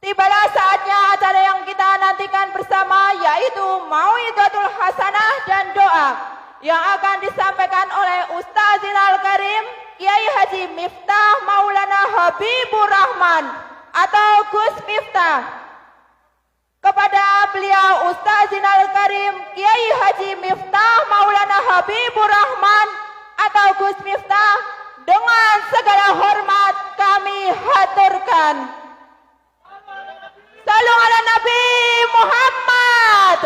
Tibalah saatnya acara yang kita nantikan bersama, yaitu Mau'izatul Hasanah dan doa yang akan disampaikan oleh Ustaz Zinal Karim Kiai Haji Miftah Maulana Habibur Rahman atau Gus Miftah. Kepada beliau Ustaz Zinal Karim Kiai Haji Miftah Maulana Habibur Rahman atau Gus Miftah, dengan segala hormat kami haturkan. Salam ala Nabi Muhammad.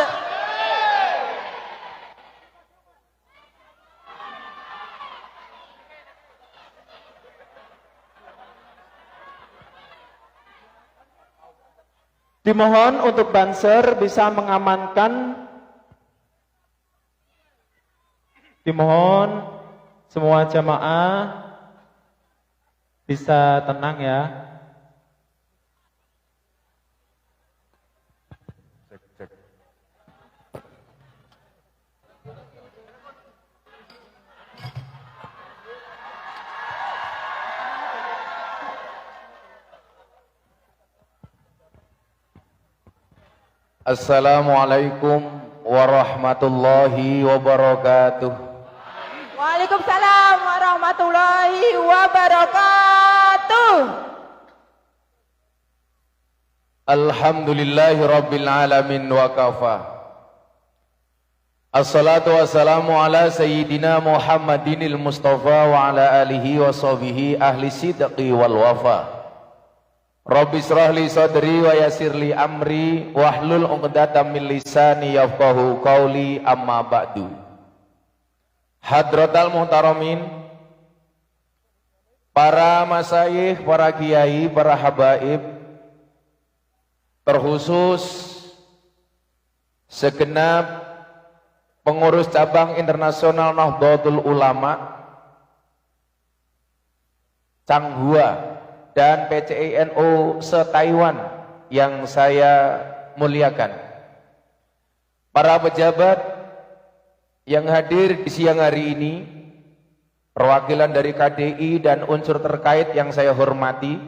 Dimohon untuk banser bisa mengamankan. Dimohon semua jamaah bisa tenang ya. Assalamualaikum warahmatullahi wabarakatuh. Waalaikumsalam warahmatullahi wabarakatuh. Alhamdulillahi rabbil alamin wa kafa. Assalatu wassalamu ala sayyidina Muhammadinil Mustafa wa ala alihi wa sahbihi ahli sidqi wal wafa. Rabbi israh li sadri wa yassir li amri wahlul 'uqdatam min lisani yafqahu qawli, amma ba'du. Hadratal muhtaramin, para masyayikh, para kiai, para habaib, terkhusus segenap pengurus cabang internasional Nahdlatul Ulama Changhua dan PCINO se-Taiwan yang saya muliakan, para pejabat yang hadir di siang hari ini, perwakilan dari KDI dan unsur terkait yang saya hormati,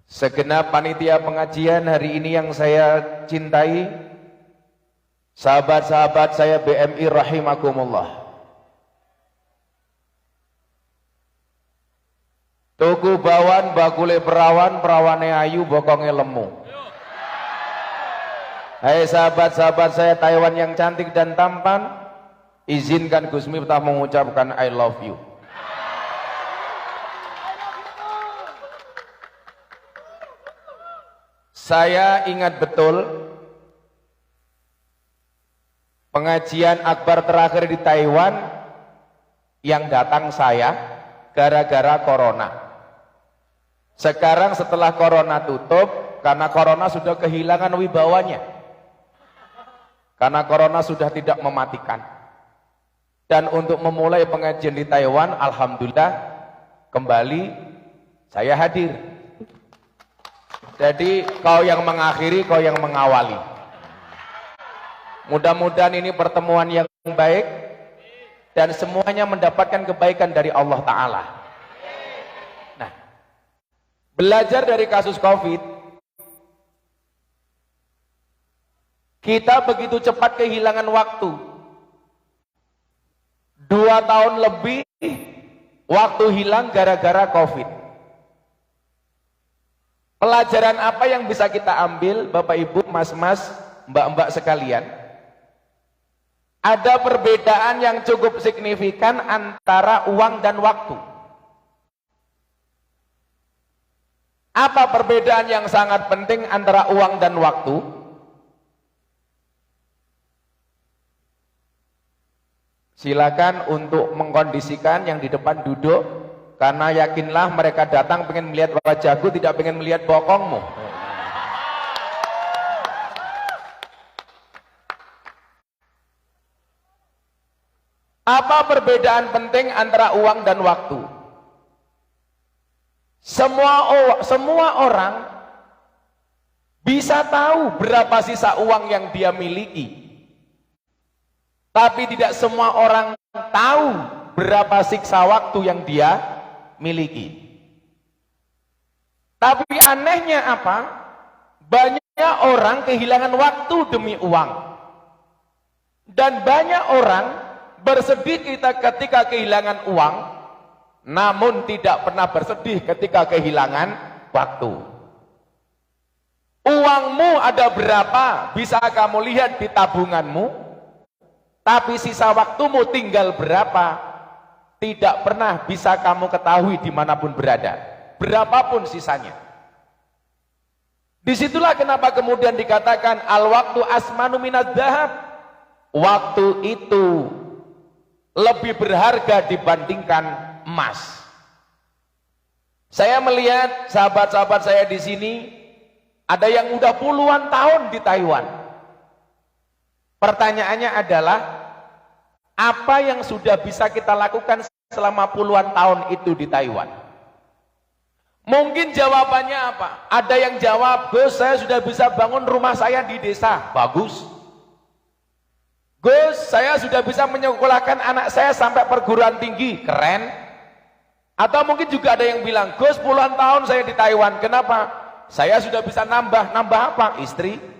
segenap panitia pengajian hari ini yang saya cintai, sahabat-sahabat saya BMI rahimakumullah. Tuku bawan bakule perawan, perawane ayu bokonge lemu. Hai sahabat-sahabat saya Taiwan yang cantik dan tampan, izinkan Gus Miftah mengucapkan I love you. Saya ingat betul pengajian akbar terakhir di Taiwan yang datang saya gara-gara corona. Sekarang setelah corona tutup, karena corona sudah kehilangan wibawanya, karena corona sudah tidak mematikan. Dan untuk memulai pengajian di Taiwan, alhamdulillah kembali saya hadir. Jadi kau yang mengakhiri, kau yang mengawali. Mudah-mudahan ini pertemuan yang baik dan semuanya mendapatkan kebaikan dari Allah Ta'ala. Nah, belajar dari kasus COVID, kita begitu cepat kehilangan waktu. 2 tahun lebih waktu hilang gara-gara COVID. Pelajaran apa yang bisa kita ambil, Bapak Ibu, Mas-mas, Mbak-mbak sekalian? Ada perbedaan yang cukup signifikan antara uang dan waktu. Apa perbedaan yang sangat penting antara uang dan waktu? Silakan untuk mengkondisikan yang di depan duduk, karena yakinlah mereka datang pengen melihat wajahku, tidak pengen melihat bokongmu. Apa perbedaan penting antara uang dan waktu? Semua orang bisa tahu berapa sisa uang yang dia miliki, tapi tidak semua orang tahu berapa siksa waktu yang dia miliki. Tapi anehnya apa? Banyak orang kehilangan waktu demi uang. Dan banyak orang bersedih ketika kehilangan uang, namun tidak pernah bersedih ketika kehilangan waktu. Uangmu ada berapa bisa kamu lihat di tabunganmu, tapi sisa waktumu tinggal berapa tidak pernah bisa kamu ketahui dimanapun berada, berapapun sisanya. Disitulah kenapa kemudian dikatakan al-waktu asmanu minadz dzahab. Waktu itu lebih berharga dibandingkan emas. Saya melihat sahabat-sahabat saya di sini ada yang udah puluhan tahun di Taiwan. Pertanyaannya adalah apa yang sudah bisa kita lakukan selama puluhan tahun itu di Taiwan? Mungkin jawabannya apa? Ada yang jawab, Gus, saya sudah bisa bangun rumah saya di desa. Bagus. Gus, saya sudah bisa menyekolahkan anak saya sampai perguruan tinggi. Keren. Atau mungkin juga ada yang bilang, Gus, puluhan tahun saya di Taiwan. Kenapa? Saya sudah bisa nambah. Nambah apa? Istri.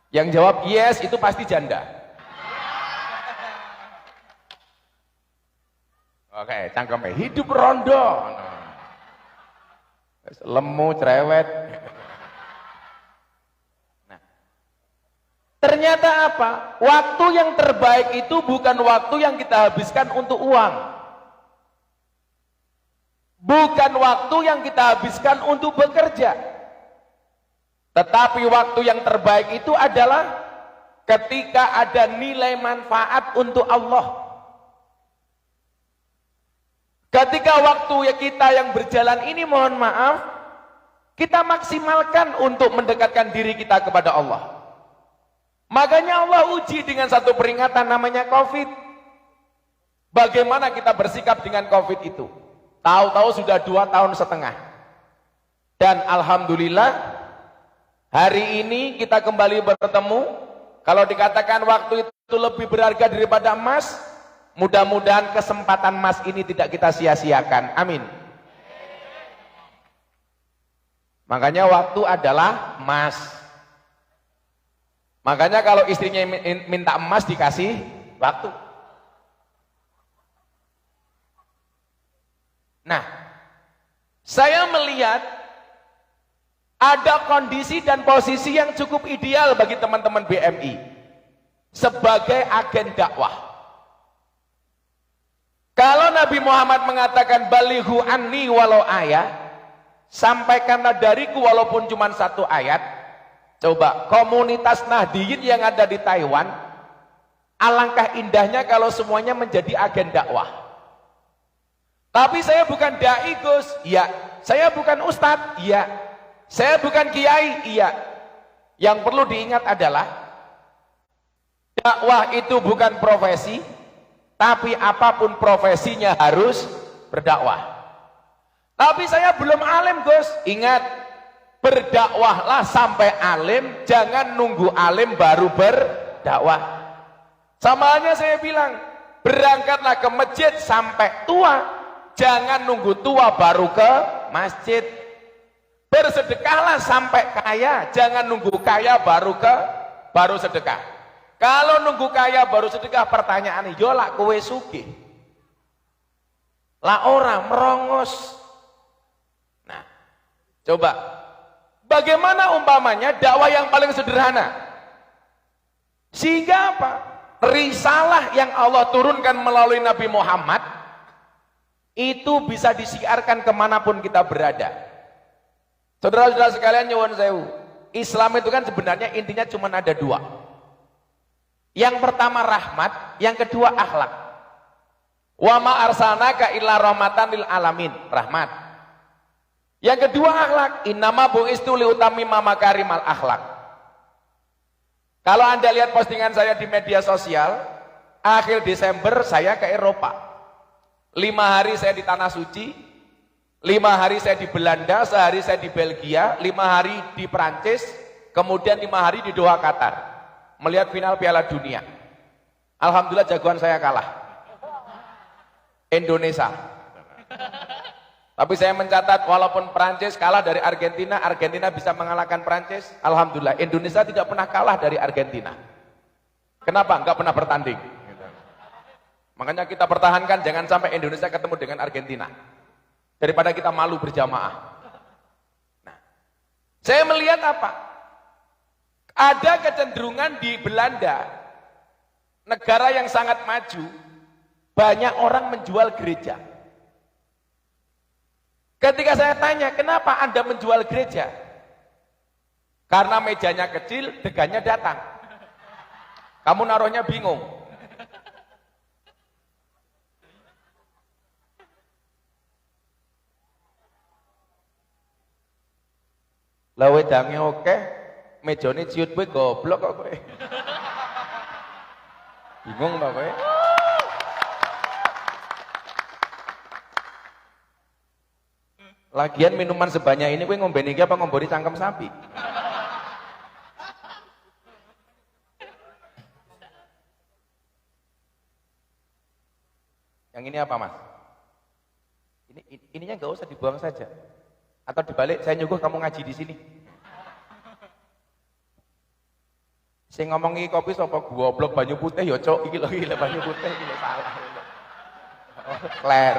Yang jawab yes itu pasti janda. Oke, cangkemnya hidup rondo. Lemu, cerewet. Nah, ternyata apa? Waktu yang terbaik itu bukan waktu yang kita habiskan untuk uang. Bukan waktu yang kita habiskan untuk bekerja. Tetapi waktu yang terbaik itu adalah ketika ada nilai manfaat untuk Allah. Ketika waktu kita yang berjalan ini, mohon maaf, kita maksimalkan untuk mendekatkan diri kita kepada Allah. Makanya Allah uji dengan satu peringatan namanya COVID. Bagaimana kita bersikap dengan COVID itu? Tahu-tahu sudah 2,5 tahun. Dan alhamdulillah, hari ini kita kembali bertemu. Kalau dikatakan waktu itu lebih berharga daripada emas, mudah-mudahan kesempatan emas ini tidak kita sia-siakan. Amin. Makanya waktu adalah emas. Makanya kalau istrinya minta emas dikasih waktu. Nah, saya melihat ada kondisi dan posisi yang cukup ideal bagi teman-teman BMI sebagai agen dakwah. Kalau Nabi Muhammad mengatakan balighu anni walau ayat, sampaikanlah dariku walaupun cuma 1 ayat. Coba komunitas Nahdiyin yang ada di Taiwan, alangkah indahnya kalau semuanya menjadi agen dakwah. Tapi saya bukan dai, Gus. Iya. Saya bukan ustadz. Iya. Saya bukan kiai. Iya. Yang perlu diingat adalah dakwah itu bukan profesi. Tapi apapun profesinya harus berdakwah. Tapi saya belum alim, Gus. Ingat, berdakwahlah sampai alim, jangan nunggu alim baru berdakwah. Sama halnya saya bilang, berangkatlah ke masjid sampai tua, jangan nunggu tua baru ke masjid. Bersedekahlah sampai kaya, jangan nunggu kaya baru sedekah. Kalau nunggu kaya baru sedekah, pertanyaan yo lak kowe sugih. Lah ora merongos. Nah, coba bagaimana umpamanya dakwah yang paling sederhana? Sehingga apa? Risalah yang Allah turunkan melalui Nabi Muhammad itu bisa disiarkan kemanapun kita berada. Saudara-saudara sekalian, nyuwun sewu, Islam itu kan sebenarnya intinya cuma ada 2. Yang pertama rahmat, yang kedua akhlak. Wa ma arsalnaka illa rahmatan lil alamin, rahmat. Yang kedua akhlak, innama bu'istu liutammima makarimal akhlak. Kalau Anda lihat postingan saya di media sosial, akhir Desember saya ke Eropa. 5 hari saya di Tanah Suci, 5 hari saya di Belanda, sehari saya di Belgia, 5 hari di Prancis, kemudian 5 hari di Doha, Qatar. melihat final Piala Dunia. Alhamdulillah jagoan saya kalah. Indonesia. Tapi saya mencatat walaupun Prancis kalah dari Argentina, Argentina bisa mengalahkan Prancis. Alhamdulillah Indonesia tidak pernah kalah dari Argentina. Kenapa? Enggak pernah bertanding. Makanya kita pertahankan jangan sampai Indonesia ketemu dengan Argentina. Daripada kita malu berjamaah. Nah, saya melihat apa? Ada kecenderungan di Belanda, negara yang sangat maju, banyak orang menjual gereja. Ketika saya tanya, kenapa Anda menjual gereja? Karena mejanya kecil, degannya datang. Kamu naruhnya bingung. Lah wedange oke, mejane ciut kowe goblok kok kowe. Bingung to kowe? Lagian minuman sebanyak ini kowe ngombeni iki apa ngomboni cangkem sapi? Yang ini apa, Mas? Ininya nggak usah dibuang saja. Atau dibalik, saya nyuguh kamu ngaji di sini. Saya ngomongi kopi sapa goblok banyu putih ya, Cok. Iki lho banyu putih iki salah. Kler.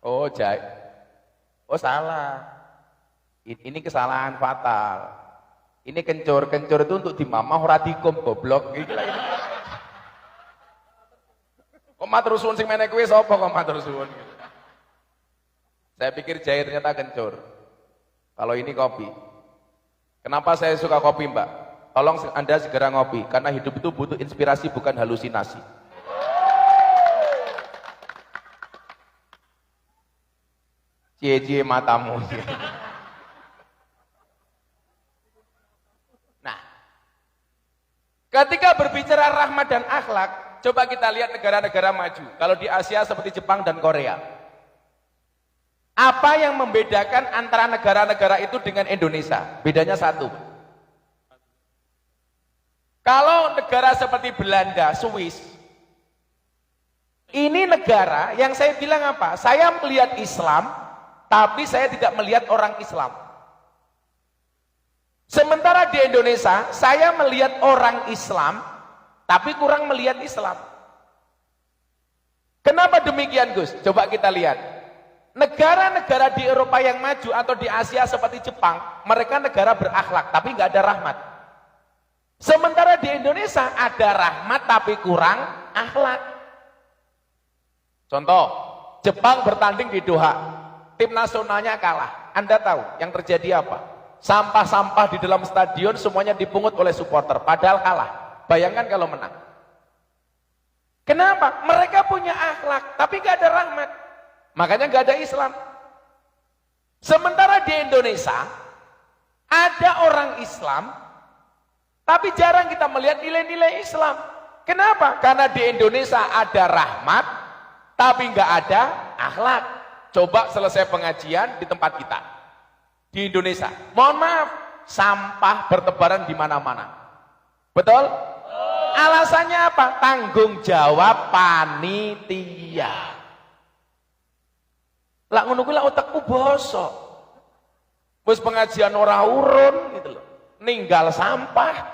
Oh, oh salah. Ini kesalahan fatal. Ini kencur itu untuk dimamah ora dikum goblok. Iki lagi. Kok matur suwun sing meneh kuwi sapa kok matur suwun gitu. Saya pikir jahe ternyata kencur. Kalau ini kopi. Kenapa saya suka kopi, Mbak? Tolong Anda segera ngopi karena hidup itu butuh inspirasi bukan halusinasi. Cie-cie matamu. Nah, ketika berbicara rahmat dan akhlak, coba kita lihat negara-negara maju. Kalau di Asia seperti Jepang dan Korea. Apa yang membedakan antara negara-negara itu dengan Indonesia? Bedanya satu. Kalau negara seperti Belanda, Swiss, ini negara yang saya bilang apa? Saya melihat Islam, tapi saya tidak melihat orang Islam. Sementara di Indonesia, saya melihat orang Islam, tapi kurang melihat Islam. Kenapa demikian, Gus? Coba kita lihat. Negara-negara di Eropa yang maju atau di Asia seperti Jepang, mereka negara berakhlak, tapi nggak ada rahmat. Sementara di Indonesia ada rahmat, tapi kurang akhlak. Contoh, Jepang bertanding di Doha. Tim nasionalnya kalah. Anda tahu yang terjadi apa? Sampah-sampah di dalam stadion semuanya dipungut oleh supporter, padahal kalah. Bayangkan kalau menang. Kenapa? Mereka punya akhlak, tapi gak ada rahmat. Makanya gak ada Islam. Sementara di Indonesia, ada orang Islam, tapi jarang kita melihat nilai-nilai Islam. Kenapa? Karena di Indonesia ada rahmat, tapi gak ada akhlak. Coba selesai pengajian di tempat kita di Indonesia, mohon maaf, sampah bertebaran di mana-mana. Betul? Alasannya apa? Tanggung jawab panitia. Lah ngono kuwi lak otakku bosok. Wis pengajian ora urun gitu loh. Ninggal sampah.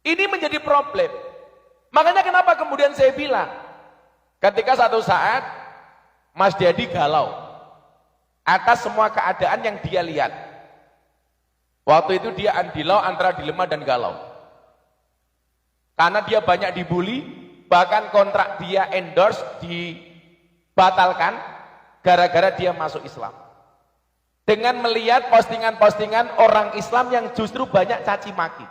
Ini menjadi problem. Makanya kenapa kemudian saya bilang, ketika satu saat Mas Dedi galau atas semua keadaan yang dia lihat. Waktu itu dia andilau antara dilema dan galau. Karena dia banyak dibully, bahkan kontrak dia endorse dibatalkan gara-gara dia masuk Islam. Dengan melihat postingan-postingan orang Islam yang justru banyak caci maki.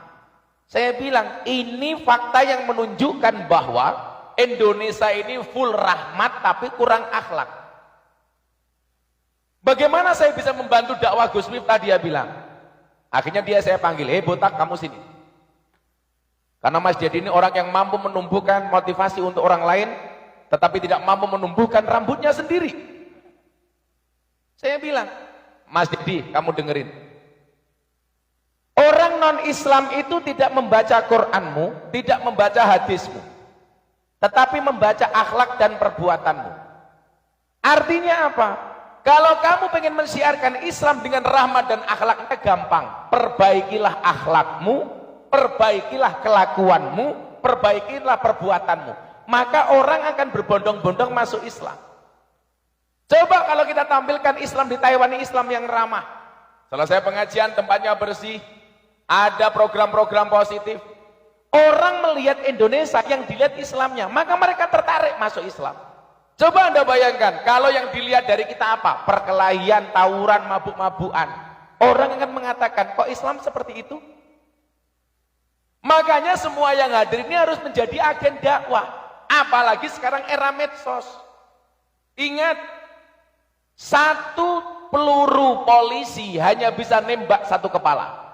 Saya bilang, ini fakta yang menunjukkan bahwa Indonesia ini full rahmat tapi kurang akhlak. Bagaimana saya bisa membantu dakwah Gus Miftah, dia bilang. Akhirnya saya panggil, botak kamu sini. Karena Mas Dedi ini orang yang mampu menumbuhkan motivasi untuk orang lain, tetapi tidak mampu menumbuhkan rambutnya sendiri. Saya bilang, Mas Didi, kamu dengerin. Orang non-Islam itu tidak membaca Qur'anmu, tidak membaca hadismu, tetapi membaca akhlak dan perbuatanmu. Artinya apa? Kalau kamu pengen mensiarkan Islam dengan rahmat dan akhlaknya gampang. Perbaikilah akhlakmu, perbaikilah kelakuanmu, perbaikilah perbuatanmu. Maka orang akan berbondong-bondong masuk Islam. Coba kalau kita tampilkan Islam di Taiwan, Islam yang ramah. Selesai pengajian, tempatnya bersih, ada program-program positif. Orang melihat Indonesia yang dilihat Islamnya, maka mereka tertarik masuk Islam. Coba Anda bayangkan, kalau yang dilihat dari kita apa? Perkelahian, tawuran, mabuk-mabukan. Orang akan mengatakan, kok Islam seperti itu? Makanya semua yang hadir ini harus menjadi agen dakwah. Apalagi sekarang era medsos. Ingat, satu peluru polisi hanya bisa nembak satu kepala.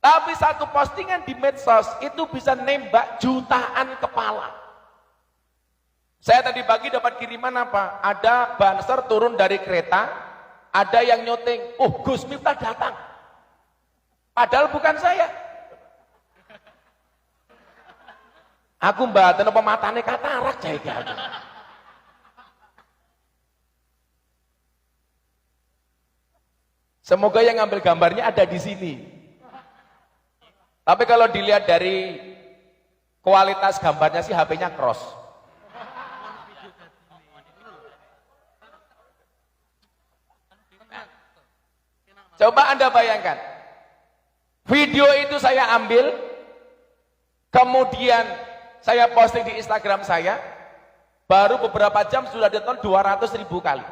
Tapi satu postingan di medsos itu bisa nembak jutaan kepala. Saya tadi pagi dapat kiriman apa? Ada banser turun dari kereta, ada yang nyoteng, oh Gus Miftah datang. Padahal bukan saya. Aku mbaten apa matane katarak jaya aku. Semoga yang ngambil gambarnya ada di sini. Tapi kalau dilihat dari kualitas gambarnya sih HP-nya cross. Coba Anda bayangkan, video itu saya ambil, kemudian saya posting di Instagram saya, baru beberapa jam sudah ditonton 200.000 kali.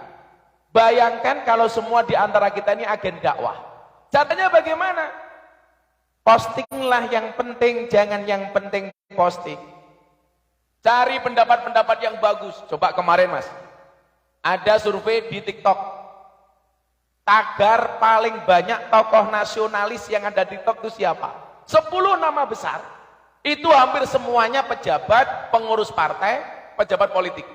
Bayangkan kalau semua di antara kita ini agen dakwah. Caranya bagaimana? Postinglah yang penting, jangan yang penting posting. Cari pendapat-pendapat yang bagus. Coba kemarin Mas, ada survei di TikTok. Tagar paling banyak tokoh nasionalis yang ada di TikTok itu siapa? 10 nama besar. Itu hampir semuanya pejabat, pengurus partai, pejabat politik.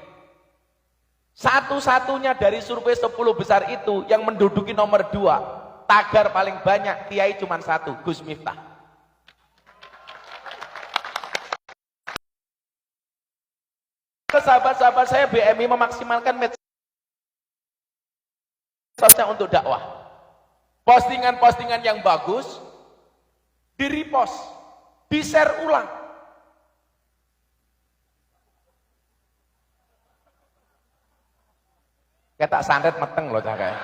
Satu-satunya dari survei 10 besar itu yang menduduki nomor 2. Tagar paling banyak, kiai cuma 1, Gus Miftah. Sahabat-sahabat saya BMI memaksimalkan medsosnya untuk dakwah. Postingan-postingan yang bagus di-repost, di-share ulang. Kayak tak santet meteng loh kayak.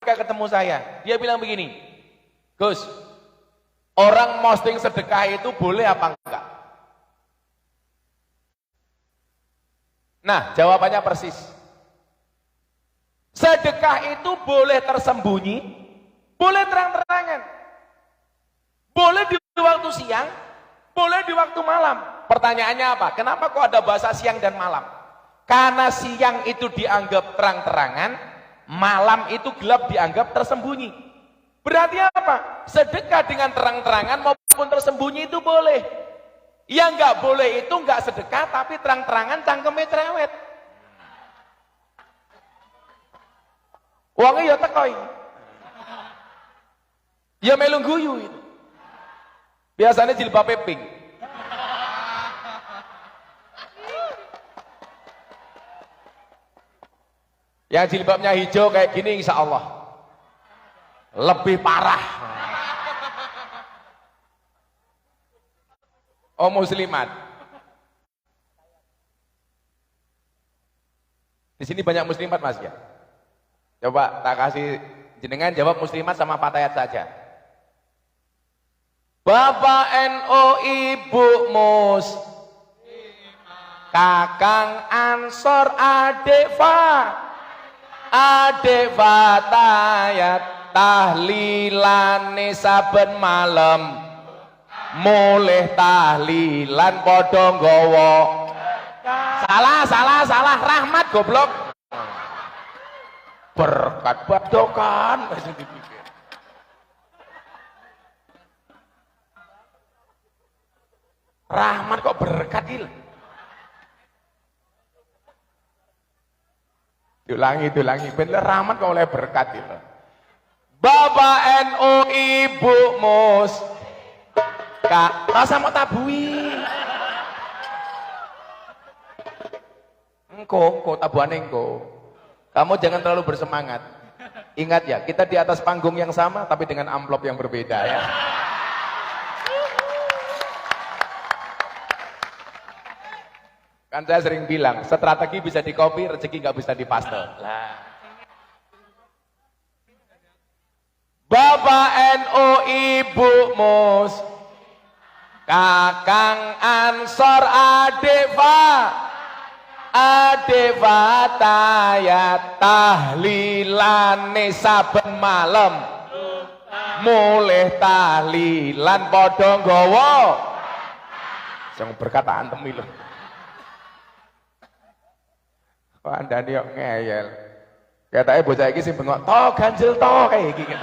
Ketika ketemu saya, dia bilang begini, Gus, orang posting sedekah itu boleh apa enggak? Nah, jawabannya persis. Sedekah itu boleh tersembunyi, boleh terang-terangan. Boleh di waktu siang, boleh di waktu malam. Pertanyaannya apa? Kenapa kok ada bahasa siang dan malam? Karena siang itu dianggap terang-terangan, malam itu gelap dianggap tersembunyi. Berarti apa? Sedekah dengan terang-terangan maupun tersembunyi itu boleh. Yang nggak boleh itu nggak sedekah tapi terang-terangan cangkeme cerewet. Uangnya ya tekoi. Ya melu guyu itu. Biasanya jilbab pink. Yang jilbabnya hijau kayak gini insya Allah lebih parah. Oh muslimat. Di sini banyak muslimat Mas ya. Coba tak kasih jenengan jawab muslimat sama fatayat saja. Bapak NU, Ibu Mus, Kakang Ansor, Adik Fatayat, tahlilane saben malam. Mulih tahlilan padha nggawa. Salah, rahmat goblok. Berkat badokan. Rahmat kok berkat il. Diulangi, ben rahmat kau oleh berkat itu. Bapak NU, Ibu Mus, Kak, rasa mau tabui. Engko tabuan engko. Kamu jangan terlalu bersemangat. Ingat ya, kita di atas panggung yang sama tapi dengan amplop yang berbeda ya. Kan saya sering bilang, strategi bisa di-copy, rezeki nggak bisa dipaste. Lah. Bapak NU, Ibu Mus, Kakang Ansor, Adik Fatayat, tahlilane saben malam, mulih tahlilan padha nggawa. Sing berkata antem iki lho. Kok andane yo ngeyel. Ketake bocah iki sing bengok, "To ganjel to," kayak iki.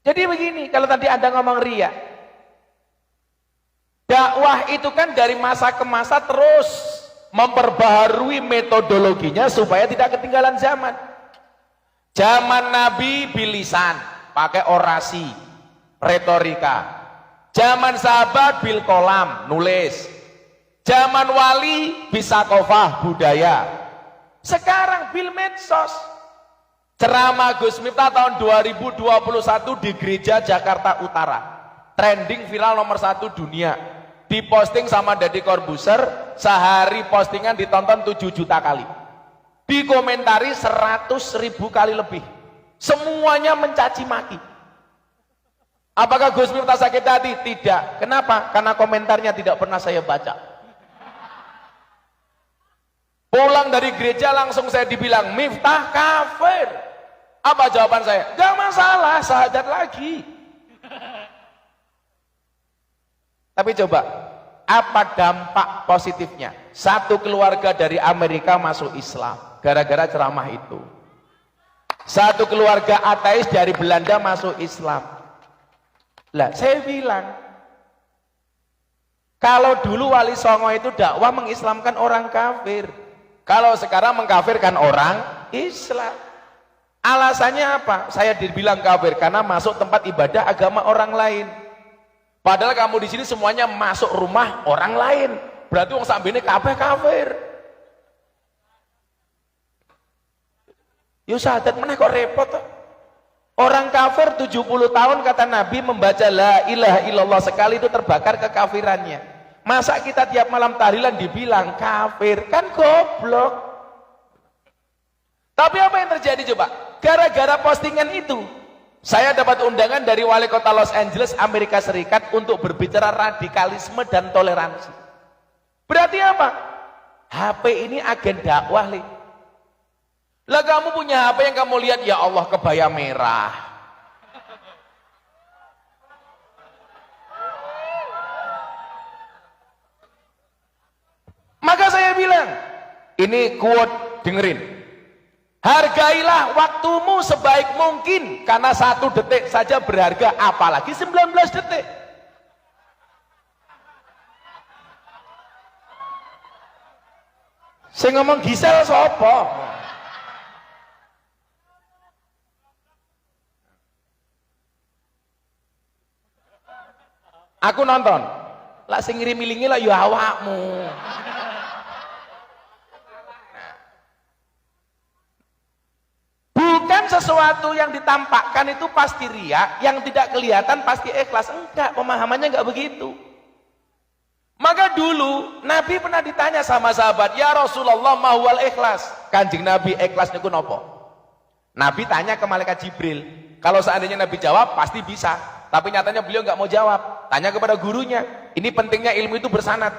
Jadi begini, kalau tadi Anda ngomong riya, dakwah itu kan dari masa ke masa terus memperbaharui metodologinya supaya tidak ketinggalan zaman. Zaman Nabi bilisan, pakai orasi, retorika. Zaman sahabat bil kolam, nulis. Zaman wali bisa kofah, budaya. Sekarang bil medsos. Ceramah Gus Miftah tahun 2021 di Gereja Jakarta Utara, trending viral nomor 1 dunia, diposting sama Deddy Corbuzier, sehari postingan ditonton 7 juta kali, dikomentari 100.000 kali lebih, semuanya mencaci maki. Apakah Gus Miftah sakit hati? Tidak. Kenapa? Karena komentarnya tidak pernah saya baca. Pulang dari gereja langsung saya dibilang, Miftah kafir. Apa jawaban saya? Gak masalah, sahadat lagi. Tapi coba, apa dampak positifnya? Satu keluarga dari Amerika masuk Islam, gara-gara ceramah itu. Satu keluarga ateis dari Belanda masuk Islam. Lah, saya bilang, kalau dulu Wali Songo itu dakwah mengislamkan orang kafir. Kalau sekarang mengkafirkan orang Islam. Alasannya apa? Saya dibilang kafir karena masuk tempat ibadah agama orang lain. Padahal kamu di sini semuanya masuk rumah orang lain. Berarti wong sambene kabeh kafir. Yo syahadat meneh kok repot toh. Orang kafir 70 tahun kata Nabi membaca la ilaha illallah sekali itu terbakar kekafirannya. Masa kita tiap malam tahlilan dibilang kafir? Kan goblok. Tapi apa yang terjadi coba? Gara-gara postingan itu, saya dapat undangan dari wali kota Los Angeles, Amerika Serikat untuk berbicara radikalisme dan toleransi. Berarti apa? HP ini agen dakwah, li. Lah kamu punya HP yang kamu lihat, ya Allah kebaya merah. Maka saya bilang, ini quote, dengerin. Hargailah waktumu sebaik mungkin, karena 1 detik saja berharga, apalagi 19 detik. Saya ngomong Gisel sopo? Aku nonton, lah sing ngirim-ilingi lah ya awakmu. Bukan sesuatu yang ditampakkan itu pasti riya, yang tidak kelihatan pasti ikhlas. Enggak, pemahamannya enggak begitu. Maka dulu Nabi pernah ditanya sama sahabat, ya Rasulullah mahwal ikhlas. Kanjeng Nabi, ikhlas niku nopo? Nabi tanya ke malaikat Jibril. Kalau seandainya Nabi jawab pasti bisa, tapi nyatanya beliau enggak mau jawab. Tanya kepada gurunya. Ini pentingnya ilmu itu bersanad.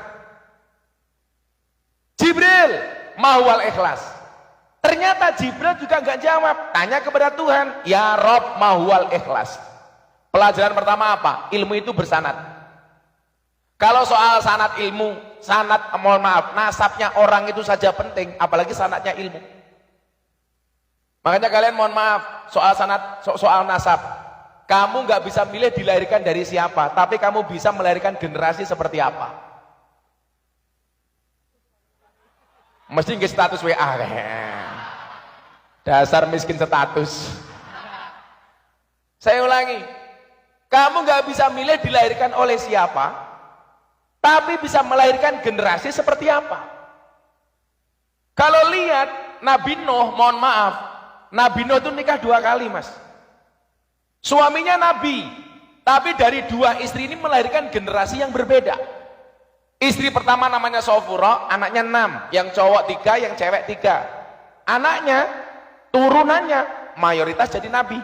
Jibril, mahwal ikhlas. Ternyata Jibril juga enggak jawab. Tanya kepada Tuhan, ya Rob mahwal ikhlas. Pelajaran pertama apa? Ilmu itu bersanad. Kalau soal sanad ilmu, sanad, mohon maaf, nasabnya orang itu saja penting, apalagi sanadnya ilmu. Makanya kalian mohon maaf, soal sanad, soal nasab. Kamu nggak bisa milih dilahirkan dari siapa, tapi kamu bisa melahirkan generasi seperti apa. Mesti nggak status WA. Dasar miskin status. Saya ulangi, kamu nggak bisa milih dilahirkan oleh siapa, tapi bisa melahirkan generasi seperti apa. Kalau lihat Nabi Nuh, mohon maaf, Nabi Nuh itu nikah 2 kali, Mas. Suaminya Nabi, tapi dari 2 istri ini melahirkan generasi yang berbeda. Istri pertama namanya Sofura, anaknya 6, yang cowok 3, yang cewek 3. Anaknya, turunannya mayoritas jadi Nabi.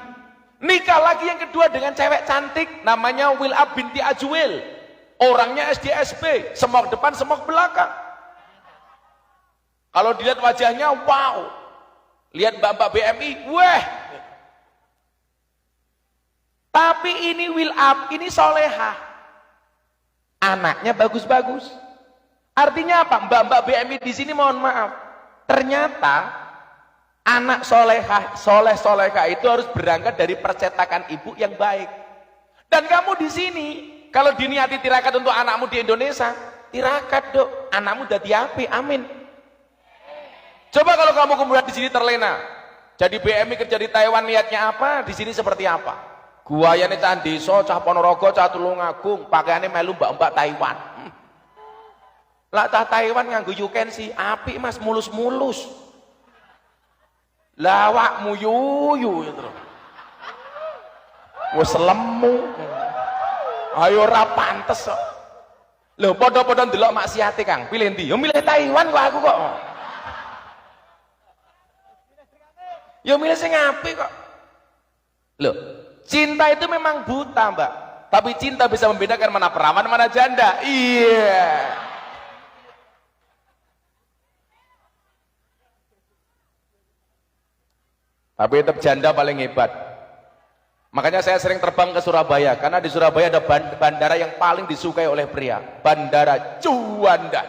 Nikah lagi yang kedua dengan cewek cantik, namanya Wil'ab binti Ajwil. Orangnya SDSB, semok depan, semok belakang. Kalau dilihat wajahnya, wow. Lihat mbak-mbak BMI, weh. Tapi ini Wil'ab, ini solehah. Anaknya bagus-bagus. Artinya apa? Mbak-mbak BMI di sini mohon maaf. Ternyata anak soleh-solehah itu harus berangkat dari percetakan ibu yang baik. Dan kamu di sini, kalau diniati tirakat untuk anakmu di Indonesia, tirakat dok, anakmu dadi api, amin. Coba kalau kamu kemudian di sini terlena, jadi BMI kerja di Taiwan, niatnya apa? Di sini seperti apa? Guayane cah desa, cah Ponorogo, cah Tulungagung, pakaiannya melu mbak-mbak Taiwan. Lah cah Taiwan nganggo yukensi, api mas, mulus-mulus. Lawakmu yuyu itu. Wes lemu. Ayo ora pantes kok. Lho padha-padha ndelok maksiate Kang, pilih ndi? Ya milih Taiwan kok aku kok. Ya milih sing apik kok. Loh, cinta itu memang buta, Mbak. Tapi cinta bisa membedakan mana perawan, mana janda. Iya. Tapi tetap janda paling hebat. Makanya saya sering terbang ke Surabaya, karena di Surabaya ada bandara yang paling disukai oleh pria, Bandara Juanda.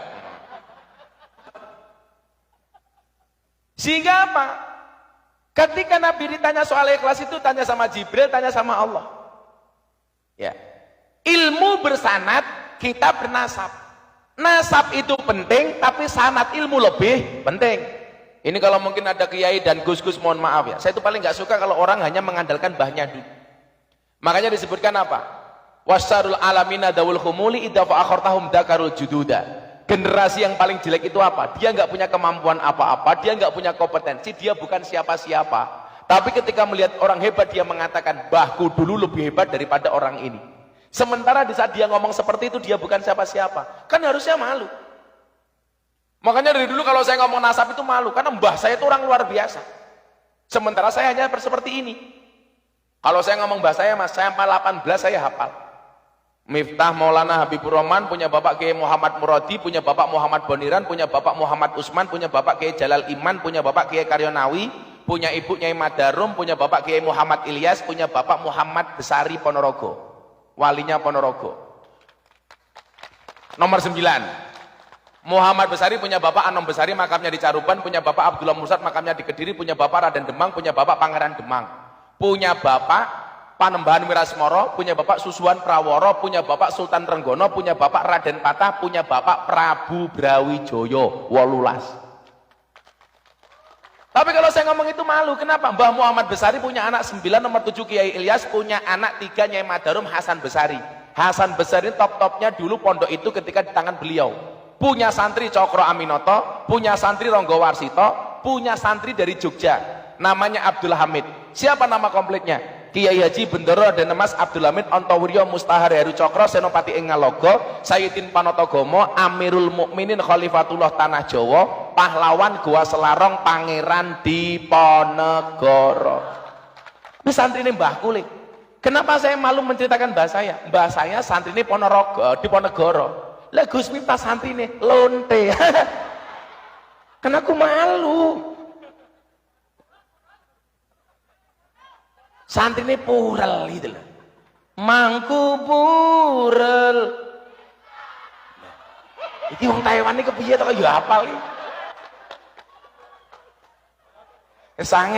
Sehingga apa? Ketika Nabi ditanya soal ikhlas itu, tanya sama Jibril, tanya sama Allah. Ya. Ilmu bersanad, kita bernasab. Nasab itu penting, tapi sanad ilmu lebih penting. Ini kalau mungkin ada kiai dan gus-gus, mohon maaf ya. Saya itu paling nggak suka kalau orang hanya mengandalkan bahnya dulu. Makanya disebutkan apa? Wasarul alamina dawul khumuli idza fa'akhartahum dakarul jududa. Generasi yang paling jelek itu apa? Dia nggak punya kemampuan apa-apa, dia nggak punya kompetensi, dia bukan siapa-siapa. Tapi ketika melihat orang hebat, dia mengatakan, bahku dulu lebih hebat daripada orang ini. Sementara di saat dia ngomong seperti itu, dia bukan siapa-siapa. Kan harusnya malu. Makanya dari dulu kalau saya ngomong nasab itu malu, karena mbah saya itu orang luar biasa. Sementara saya hanya seperti ini. Kalau saya ngomong mbah saya, mas, saya 18 saya hafal. Miftah Maulana Habibur Rahman, punya bapak Kiai Muhammad Muradi, punya bapak Muhammad Boniran, punya bapak Muhammad Usman, punya bapak Kiai Jalal Iman, punya bapak Kiai Karyonawi, punya ibu Nyai Madarum, punya bapak Kiai Muhammad Ilyas, punya bapak Muhammad Besari Ponorogo, walinya Ponorogo. Nomor 9. Muhammad Besari punya bapak Anom Besari, makamnya di Caruban, punya bapak Abdullah Mursad, makamnya di Kediri, punya bapak Raden Demang, punya bapak Pangeran Demang, punya bapak Panembahan Wirasmoro, punya bapak Susuhan Praworo, punya bapak Sultan Renggono, punya bapak Raden Patah, punya bapak Prabu Brawijoyo, 18. Tapi kalau saya ngomong itu malu, kenapa? Mbah Muhammad Besari punya anak 9, nomor 7 Kiai Ilyas, punya anak 3 Nyai Madarum Hasan Besari. Hasan Besari top-topnya dulu pondok itu ketika di tangan beliau. Punya santri Cokro Aminoto, punya santri Ronggo Warsito, punya santri dari Jogja, namanya Abdul Hamid. Siapa nama komplitnya? Kiai Haji Bendoro dan Mas Abdul Hamid Ontowiryo Mustahar Heru Cokro Senopati ing Ngalogo, Sayyidin Panotogomo, Amirul Mukminin Khalifatullah Tanah Jawa, pahlawan Goa Selarong, Pangeran Diponegoro. Ini santri ini Mbah Kulik. Kenapa saya malu menceritakan mbah saya? Mbah saya santri ini Diponegoro. Lah Gus Miftah santri ini lonte. Karena aku malu. Santri ini purel gitu loh. Mangku purel. Iki wong Taiwan iki kepiye to ya hafal iki. Kesange